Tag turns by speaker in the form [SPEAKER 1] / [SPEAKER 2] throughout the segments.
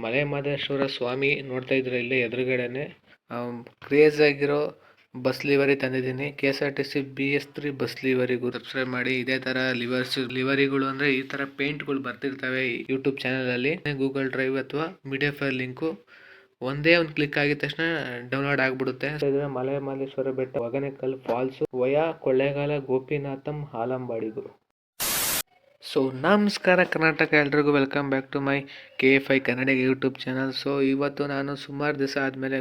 [SPEAKER 1] ಮಲೆ ಮಹದೇಶ್ವರ ಸ್ವಾಮಿ ನೋಡ್ತಾ ಇದ್ರೆ ಇಲ್ಲೇ ಎದುರುಗಡೆನೆ ಕ್ರೇಜ್ ಆಗಿರೋ ಬಸ್ ಲಿವರಿ ತಂದಿದ್ದೀನಿ. KSRTC BS3 ಬಸ್ ಲಿವರಿಗೂ ಸಬ್ಸ್ಕ್ರೈಬ್ ಮಾಡಿ. ಇದೇ ತರ ಲಿವರಿಗಳು ಅಂದ್ರೆ ಈ ತರ ಪೇಂಟ್ಗಳು ಬರ್ತಿರ್ತವೆ ಯೂಟ್ಯೂಬ್ ಚಾನಲ್ ಅಲ್ಲಿ. ಗೂಗಲ್ ಡ್ರೈವ್ ಅಥವಾ ಮೀಡಿಯಾ ಫೈಲ್ ಲಿಂಕು ಒಂದೇ ಒಂದು ಕ್ಲಿಕ್ ಆಗಿದ ತಕ್ಷಣ ಡೌನ್ಲೋಡ್ ಆಗ್ಬಿಡುತ್ತೆ. Male Mahadeshwara Betta, Hogenakkal falls via Kollegal Gopinatham Halambadi. So ನಮಸ್ಕಾರ ಕರ್ನಾಟಕ, ಎಲ್ರಿಗೂ welcome back to my KFI Kannada YouTube channel. So ಇವತ್ತು ನಾನು ಸುಮಾರು ದಿವಸ ಆದಮೇಲೆ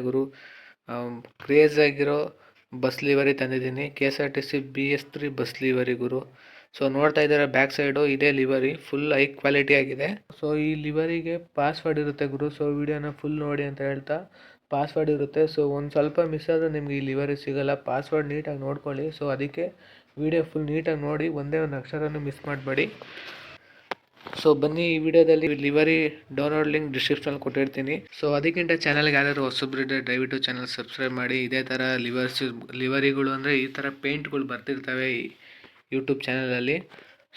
[SPEAKER 1] ಕ್ರೇಜ್ ಆಗಿರೋ ಬಸ್ ಲಿವರಿ ತಂದಿದ್ದೀನಿ. KSRTC BS3 ಬಸ್ ಲಿವರಿ ಗುರು. ಸೊ ನೋಡ್ತಾ ಇದ್ದಾರೆ ಬ್ಯಾಕ್ ಸೈಡು, ಇದೇ ಲಿವರಿ ಫುಲ್ ಹೈ ಕ್ವಾಲಿಟಿ ಆಗಿದೆ. ಸೊ ಈ ಲಿವರಿಗೆ ಪಾಸ್ವರ್ಡ್ ಇರುತ್ತೆ ಗುರು. ಸೊ ವಿಡಿಯೋನ ಫುಲ್ ನೋಡಿ ಅಂತ ಹೇಳ್ತಾ ಪಾಸ್ವರ್ಡ್ ಇರುತ್ತೆ. ಸೊ ಒಂದು ಸ್ವಲ್ಪ ಮಿಸ್ ಆದರೂ ನಿಮ್ಗೆ ಈ ಲಿವರಿ ಸಿಗೋಲ್ಲ. ಪಾಸ್ವರ್ಡ್ ನೀಟಾಗಿ ನೋಡ್ಕೊಳ್ಳಿ. ಸೊ ಅದಕ್ಕೆ ವಿಡಿಯೋ ಫುಲ್ ನೀಟಾಗಿ ನೋಡಿ, ಒಂದೇ ಒಂದು ಅಕ್ಷರನೂ ಮಿಸ್ ಮಾಡಬೇಡಿ. ಸೊ ಬನ್ನಿ, ಈ ವಿಡಿಯೋದಲ್ಲಿ ಲಿವರಿ ಡೌನ್ಲೋಡ್ ಲಿಂಕ್ ಡಿಸ್ಕ್ರಿಪ್ಷನಲ್ಲಿ ಕೊಟ್ಟಿರ್ತೀನಿ. ಸೊ ಅದಕ್ಕಿಂತ ಚಾನಲ್ಗೆ ಯಾರು ಹೊಸಬ್ರಿದ್ರೆ ದಯವಿಟ್ಟು ಚಾನಲ್ ಸಬ್ಸ್ಕ್ರೈಬ್ ಮಾಡಿ. ಇದೇ ಥರ ಲಿವರಿಗಳು ಅಂದರೆ ಈ ಥರ ಪೇಂಟ್ಗಳು ಬರ್ತಿರ್ತವೆ ಯೂಟ್ಯೂಬ್ ಚಾನಲಲ್ಲಿ.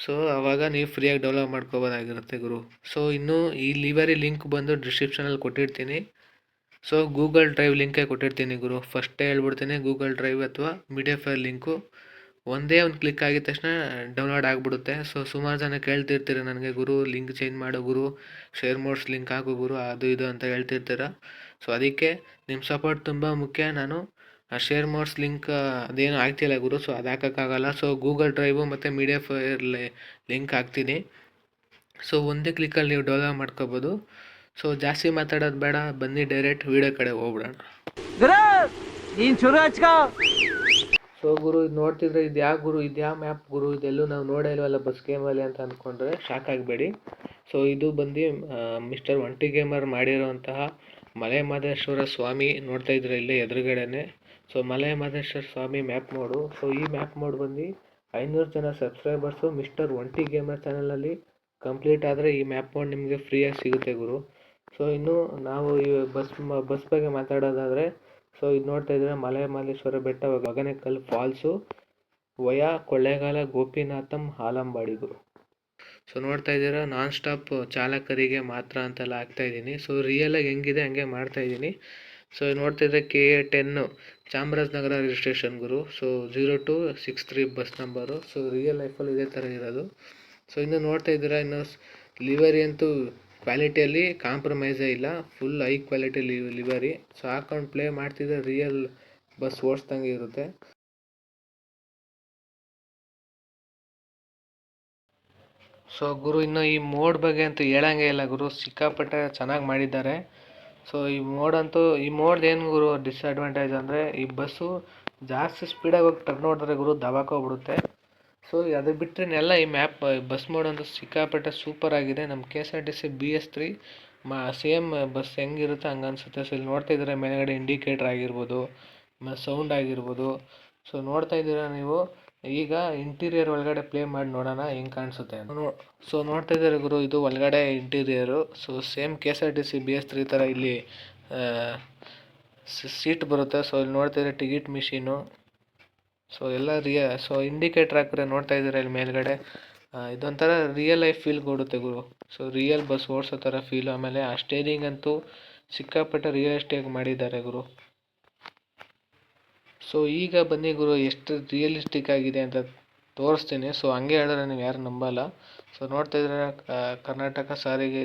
[SPEAKER 1] ಸೊ ಆವಾಗ ನೀವು ಫ್ರೀಯಾಗಿ ಡೌನ್ಲೋಡ್ ಮಾಡ್ಕೋಬೋದಾಗಿರುತ್ತೆ ಗುರು. ಸೊ ಇನ್ನು ಈ ಲಿವರಿ ಲಿಂಕ್ ಬಂದು ಡಿಸ್ಕ್ರಿಪ್ಷನಲ್ಲಿ ಕೊಟ್ಟಿರ್ತೀನಿ. ಸೊ ಗೂಗಲ್ ಡ್ರೈವ್ ಲಿಂಕೇ ಕೊಟ್ಟಿರ್ತೀನಿ ಗುರು. ಫಸ್ಟೇ ಹೇಳ್ಬಿಡ್ತೀನಿ, ಗೂಗಲ್ ಡ್ರೈವ್ ಅಥವಾ ಮೀಡಿಯಾ ಫೈಲ್ ಲಿಂಕು ಒಂದೇ ಒಂದು ಕ್ಲಿಕ್ ಆಗಿದ ತಕ್ಷಣ ಡೌನ್ಲೋಡ್ ಆಗಿಬಿಡುತ್ತೆ. ಸೊ ಸುಮಾರು ಜನ ಕೇಳ್ತಿರ್ತೀರ ನನಗೆ, ಗುರು ಲಿಂಕ್ ಚೇಂಜ್ ಮಾಡೋ ಗುರು, ಶೇರ್ ಮೋಡ್ಸ್ ಲಿಂಕ್ ಹಾಕು ಗುರು, ಅದು ಇದು ಅಂತ ಹೇಳ್ತಿರ್ತೀರ. ಸೊ ಅದಕ್ಕೆ ನಿಮ್ಮ ಸಪೋರ್ಟ್ ತುಂಬ ಮುಖ್ಯ. ನಾನು ಶೇರ್ ಮೋಡ್ಸ್ ಲಿಂಕ್ ಅದೇನು ಆಗ್ತಿಲ್ಲ ಗುರು, ಸೊ ಅದು ಹಾಕೋಕ್ಕಾಗಲ್ಲ. ಸೊ ಗೂಗಲ್ ಡ್ರೈವು ಮತ್ತು ಮೀಡಿಯಾ ಫೈಲ್ ಲಿಂಕ್ ಹಾಕ್ತೀನಿ. ಸೊ ಒಂದೇ ಕ್ಲಿಕ್ಕಲ್ಲಿ ನೀವು ಡೌನ್ಲೋಡ್ ಮಾಡ್ಕೋಬೋದು. ಸೊ ಜಾಸ್ತಿ ಮಾತಾಡೋದು ಬೇಡ, ಬನ್ನಿ ಡೈರೆಕ್ಟ್ ವಿಡಿಯೋ ಕಡೆ ಹೋಗ್ಬಿಡೋಣ. ಸೊ ಗುರು, ಇದು ನೋಡ್ತಿದ್ರೆ ಇದು ಯಾವ ಗುರು, ಇದು ಯಾವ ಮ್ಯಾಪ್ ಗುರು, ಇದೆಲ್ಲೂ ನಾವು ನೋಡೇ ಇಲ್ವಲ್ಲ ಬಸ್ ಗೇಮಲ್ಲಿ ಅಂತ ಅಂದ್ಕೊಂಡ್ರೆ ಶಾಕ್ ಆಗಬೇಡಿ. ಸೊ ಇದು ಬಂದು ಮಿಸ್ಟರ್ ಒಂಟಿ ಗೇಮರ್ ಮಾಡಿರೋಂತಹ ಮಲೆ ಮಹದೇಶ್ವರ ಸ್ವಾಮಿ ನೋಡ್ತಾ ಇದ್ರೆ ಇಲ್ಲೇ ಎದುರುಗಡೆನೆ. ಸೊ ಮಲೆ ಮಹದೇಶ್ವರ ಸ್ವಾಮಿ ಮ್ಯಾಪ್ ಮೋಡು. ಸೊ ಈ ಮ್ಯಾಪ್ ಮೋಡ್ ಬಂದು 500 ಜನ ಸಬ್ಸ್ಕ್ರೈಬರ್ಸು ಮಿಸ್ಟರ್ ಒಂಟಿ ಗೇಮರ್ ಚಾನಲಲ್ಲಿ ಕಂಪ್ಲೀಟ್ ಆದರೆ ಈ ಮ್ಯಾಪ್ ಮೋಡ್ ನಿಮಗೆ ಫ್ರೀಯಾಗಿ ಸಿಗುತ್ತೆ ಗುರು. ಸೊ ಇನ್ನು ನಾವು ಈ ಬಸ್ ಬಗ್ಗೆ ಮಾತಾಡೋದಾದರೆ, ಸೊ ಇದು ನೋಡ್ತಾ ಇದ್ರೆ ಮಲೆ ಮಹದೇಶ್ವರ ಬೆಟ್ಟ, ಹೊಗೇನಕಲ್ ಫಾಲ್ಸು ವಯಾ ಕೊಳ್ಳೇಗಾಲ ಗೋಪಿನಾಥಂ ಹಾಲಂಬಾಡಿ ಗುರು. ಸೊ ನೋಡ್ತಾ ಇದ್ದೀರಾ, ನಾನ್ ಸ್ಟಾಪ್ ಚಾಲಕರಿಗೆ ಮಾತ್ರ ಅಂತೆಲ್ಲ ಹಾಕ್ತಾ ಇದ್ದೀನಿ. ಸೊ ರಿಯಲಾಗಿ ಹೆಂಗಿದೆ ಹಂಗೆ ಮಾಡ್ತಾ ಇದ್ದೀನಿ. ಸೊ ನೋಡ್ತಾ ಇದ್ರೆ KA10 ಚಾಮರಾಜನಗರ ರಿಜಿಸ್ಟ್ರೇಷನ್ ಗುರು. So 0263 bus number. So real ಲೈಫಲ್ಲಿ ಇದೇ ಥರ ಇರೋದು. ಸೊ ಇನ್ನು ನೋಡ್ತಾ ಇದ್ದೀರಾ, ಇನ್ನು ಲಿವರಿ ಅಂತೂ ಕ್ವಾಲಿಟಿಯಲ್ಲಿ ಕಾಂಪ್ರಮೈಸೇ ಇಲ್ಲ, full high quality livery. So ಹಾಕೊಂಡು ಪ್ಲೇ ಮಾಡ್ತಿದ್ರೆ ರಿಯಲ್ ಬಸ್ ಓಡಿಸ್ದಂಗೆ ಇರುತ್ತೆ. ಸೊ ಗುರು, ಇನ್ನು ಈ ಮೋಡ್ ಬಗ್ಗೆ ಅಂತೂ ಹೇಳಂಗೆ ಇಲ್ಲ ಗುರು, ಸಿಕ್ಕಾಪಟ್ಟೆ ಚೆನ್ನಾಗಿ ಮಾಡಿದ್ದಾರೆ. ಸೊ ಈ ಮೋಡ್ ಏನು ಗುರು ಡಿಸ್ಅಡ್ವಾಂಟೇಜ್ ಅಂದರೆ, ಈ ಬಸ್ಸು ಜಾಸ್ತಿ ಸ್ಪೀಡಾಗಿ ಹೋಗಿ ಟರ್ನ್ ಹೊಡೆದ್ರೆ ಗುರು ದಬಾಕೋಗ್ಬಿಡುತ್ತೆ. ಸೊ ಅದು ಬಿಟ್ಟರೆ ಎಲ್ಲ ಈ ಬಸ್ ಮೋಡ್ ಅಂತೂ ಸಿಕ್ಕಾಪಟ್ಟೆ ಸೂಪರ್ ಆಗಿದೆ. ನಮ್ಮ KSRTC BS3 ಸೇಮ್ ಬಸ್ ಹೆಂಗಿರುತ್ತೆ ಹಂಗೆ ಅನಿಸುತ್ತೆ. ಸೊ ಇಲ್ಲಿ ನೋಡ್ತಾ ಇದ್ದೀರಾ, ಮೇಲ್ಗಡೆ ಇಂಡಿಕೇಟ್ರ್ ಆಗಿರ್ಬೋದು, ಸೌಂಡ್ ಆಗಿರ್ಬೋದು. ಸೊ ನೋಡ್ತಾ ಇದ್ದೀರಾ ನೀವು. ಈಗ ಇಂಟೀರಿಯರ್ ಒಳಗಡೆ ಪ್ಲೇ ಮಾಡಿ ನೋಡೋಣ ಹೆಂಗೆ ಕಾಣಿಸುತ್ತೆ. ಸೊ ನೋಡ್ತಾ ಇದ್ದಾರೆ ಗುರು, ಇದು ಒಳಗಡೆ interior. So same KSRTC BS3 ಥರ ಇಲ್ಲಿ ಸೀಟ್ ಬರುತ್ತೆ. ಸೊ ಇಲ್ಲಿ ನೋಡ್ತಾ ಇದ್ದಾರೆ ಟಿಕೆಟ್ ಮಿಷಿನು. ಸೊ ಎಲ್ಲ ಸೊ ಇಂಡಿಕೇಟ್ರ್ ಹಾಕಿದ್ರೆ ನೋಡ್ತಾ ಇದ್ದೀರಾ ಇಲ್ಲಿ ಮೇಲ್ಗಡೆ, ಇದೊಂಥರ ರಿಯಲ್ ಲೈಫ್ ಫೀಲ್ ಕೊಡುತ್ತೆ ಗುರು. ಸೊ ರಿಯಲ್ ಬಸ್ ಓಡಿಸೋ ಥರ ಫೀಲ್. ಆಮೇಲೆ ಆ ಸ್ಟೇರಿಂಗ್ ಅಂತೂ ಸಿಕ್ಕಾಪಟ್ಟೆ ರಿಯಲಿಸ್ಟಿಕ್ ಮಾಡಿದ್ದಾರೆ ಗುರು. ಸೊ ಈಗ ಬನ್ನಿ ಗುರು, ಎಷ್ಟು ರಿಯಲಿಸ್ಟಿಕ್ ಆಗಿದೆ ಅಂತ ತೋರಿಸ್ತೀನಿ. ಸೊ ಹಂಗೆ ಹೇಳಿದ್ರೆ ನೀವು ಯಾರು ನಂಬಲ್ಲ. ಸೊ ನೋಡ್ತಾ ಇದ್ರೆ ಕರ್ನಾಟಕ ಸಾರಿಗೆ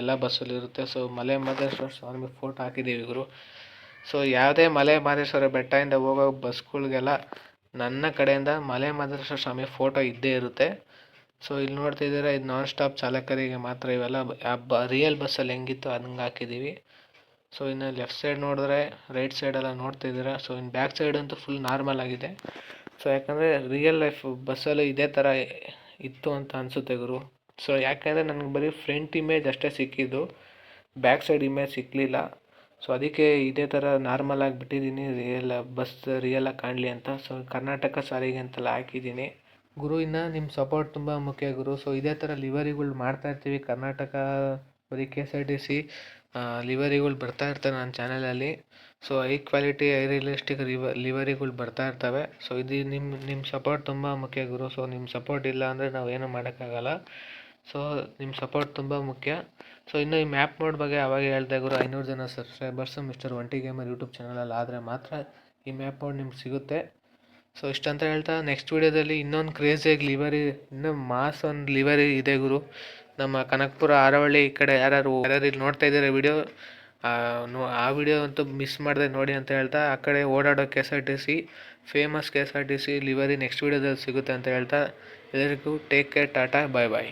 [SPEAKER 1] ಎಲ್ಲ ಬಸ್ಸಲ್ಲಿ ಇರುತ್ತೆ. ಸೊ ಮಲೆ ಮಹದೇಶ್ವರ ಸ್ವಾಮಿ ಫೋಟೋ ಹಾಕಿದ್ದೀವಿ ಗುರು. ಸೊ ಯಾವುದೇ ಮಲೆ ಮಹದೇಶ್ವರ ಬೆಟ್ಟದಿಂದ ಹೋಗೋ ಬಸ್ಗಳಿಗೆಲ್ಲ ನನ್ನ ಕಡೆಯಿಂದ ಮಲೆ ಮಹದೇಶ್ವರ ಸ್ವಾಮಿ ಫೋಟೋ ಇದ್ದೇ ಇರುತ್ತೆ. ಸೊ ಇಲ್ಲಿ ನೋಡ್ತಾ ಇದ್ದೀರಾ, ಇದು ನಾನ್ ಸ್ಟಾಪ್ ಚಾಲಕರಿಗೆ ಮಾತ್ರ. ಇವೆಲ್ಲ ರಿಯಲ್ ಬಸ್ಸಲ್ಲಿ ಹೆಂಗಿತ್ತು ಹಂಗೆ ಹಾಕಿದ್ದೀವಿ. ಸೊ ಇನ್ನು ಲೆಫ್ಟ್ ಸೈಡ್ ನೋಡಿದ್ರೆ, ರೈಟ್ ಸೈಡೆಲ್ಲ ನೋಡ್ತಾ ಇದ್ದೀರಾ. ಸೊ ಇನ್ನು ಬ್ಯಾಕ್ ಸೈಡ್ ಅಂತೂ ಫುಲ್ ನಾರ್ಮಲ್ ಆಗಿದೆ. ಸೊ ಯಾಕಂದರೆ ರಿಯಲ್ ಲೈಫ್ ಬಸ್ಸಲ್ಲಿ ಇದೇ ಥರ ಇತ್ತು ಅಂತ ಅನಿಸುತ್ತೆ ಗುರು. ಸೊ ಯಾಕೆಂದರೆ ನನಗೆ ಬರೀ ಫ್ರಂಟ್ ಇಮೇಜ್ ಅಷ್ಟೇ ಸಿಕ್ಕಿದ್ದು, ಬ್ಯಾಕ್ ಸೈಡ್ ಇಮೇಜ್ ಸಿಕ್ಕಲಿಲ್ಲ. ಸೊ ಅದಕ್ಕೆ ಇದೇ ಥರ ನಾರ್ಮಲ್ ಆಗಿ ಬಿಟ್ಟಿದ್ದೀನಿ, ಬಸ್ ರಿಯಲಾಗಿ ಕಾಣಲಿ ಅಂತ. ಸೊ ಕರ್ನಾಟಕ ಸಾರಿಗೆ ಅಂತೆಲ್ಲ ಹಾಕಿದ್ದೀನಿ ಗುರು. ಇನ್ನು ನಿಮ್ಮ ಸಪೋರ್ಟ್ ತುಂಬ ಮುಖ್ಯ ಗುರು. ಸೊ ಇದೇ ಥರ ಲಿವರಿಗಳು ಮಾಡ್ತಾಯಿರ್ತೀವಿ. ಕರ್ನಾಟಕ ಬರೀ KSRTC ಲಿವರಿಗಳು ಬರ್ತಾ ಇರ್ತವೆ ನನ್ನ ಚಾನಲಲ್ಲಿ. So high quality high realistic ಲಿವರಿಗಳು ಬರ್ತಾ ಇರ್ತವೆ. ಸೊ ಇದು ನಿಮ್ಮ ಸಪೋರ್ಟ್ ತುಂಬ ಮುಖ್ಯ ಗುರು. ಸೊ ನಿಮ್ಮ ಸಪೋರ್ಟ್ ಇಲ್ಲ ಅಂದರೆ ನಾವು ಏನೂ ಮಾಡೋಕ್ಕಾಗಲ್ಲ. ಸೊ ನಿಮ್ಮ ಸಪೋರ್ಟ್ ತುಂಬ ಮುಖ್ಯ. ಸೊ ಇನ್ನು ಈ ಮ್ಯಾಪ್ ಮೋಡ್ ಬಗ್ಗೆ ಅವಾಗ ಹೇಳ್ದೆ ಗುರು, 500 ಜನ ಸಬ್ಸ್ಕ್ರೈಬರ್ಸ್ ಮಿಸ್ಟರ್ ಒಂಟಿ ಗೇಮರ್ ಯೂಟ್ಯೂಬ್ ಚಾನಲಲ್ಲಿ ಆದರೆ ಮಾತ್ರ ಈ ಮ್ಯಾಪ್ ಮೋಡ್ ನಿಮ್ಗೆ ಸಿಗುತ್ತೆ. ಸೊ ಇಷ್ಟಂತ ಹೇಳ್ತಾ ನೆಕ್ಸ್ಟ್ ವೀಡಿಯೋದಲ್ಲಿ ಇನ್ನೊಂದು ಕ್ರೇಜಿಯಾಗಿ ಲಿವರಿ, ಇನ್ನೂ ಮಾಸ್ ಒಂದು ಲಿವರಿ ಇದೆ ಗುರು. ನಮ್ಮ ಕನಕಪುರ ಆರವಳ್ಳಿ ಈ ಕಡೆ ಯಾರು ಇಲ್ಲಿ ನೋಡ್ತಾ ಇದ್ದಾರೆ ವಿಡಿಯೋ, ಆ ವಿಡಿಯೋ ಅಂತೂ ಮಿಸ್ ಮಾಡಿದೆ ನೋಡಿ ಅಂತ ಹೇಳ್ತಾ, ಆ ಕಡೆ ಓಡಾಡೋ KSRTC famous KSRTC livery next ವೀಡಿಯೋದಲ್ಲಿ ಸಿಗುತ್ತೆ ಅಂತ ಹೇಳ್ತಾ ಎಲ್ಲರಿಗೂ ಟೇಕ್ ಕೇರ್, ಟಾಟಾ, ಬಾಯ್ ಬಾಯ್.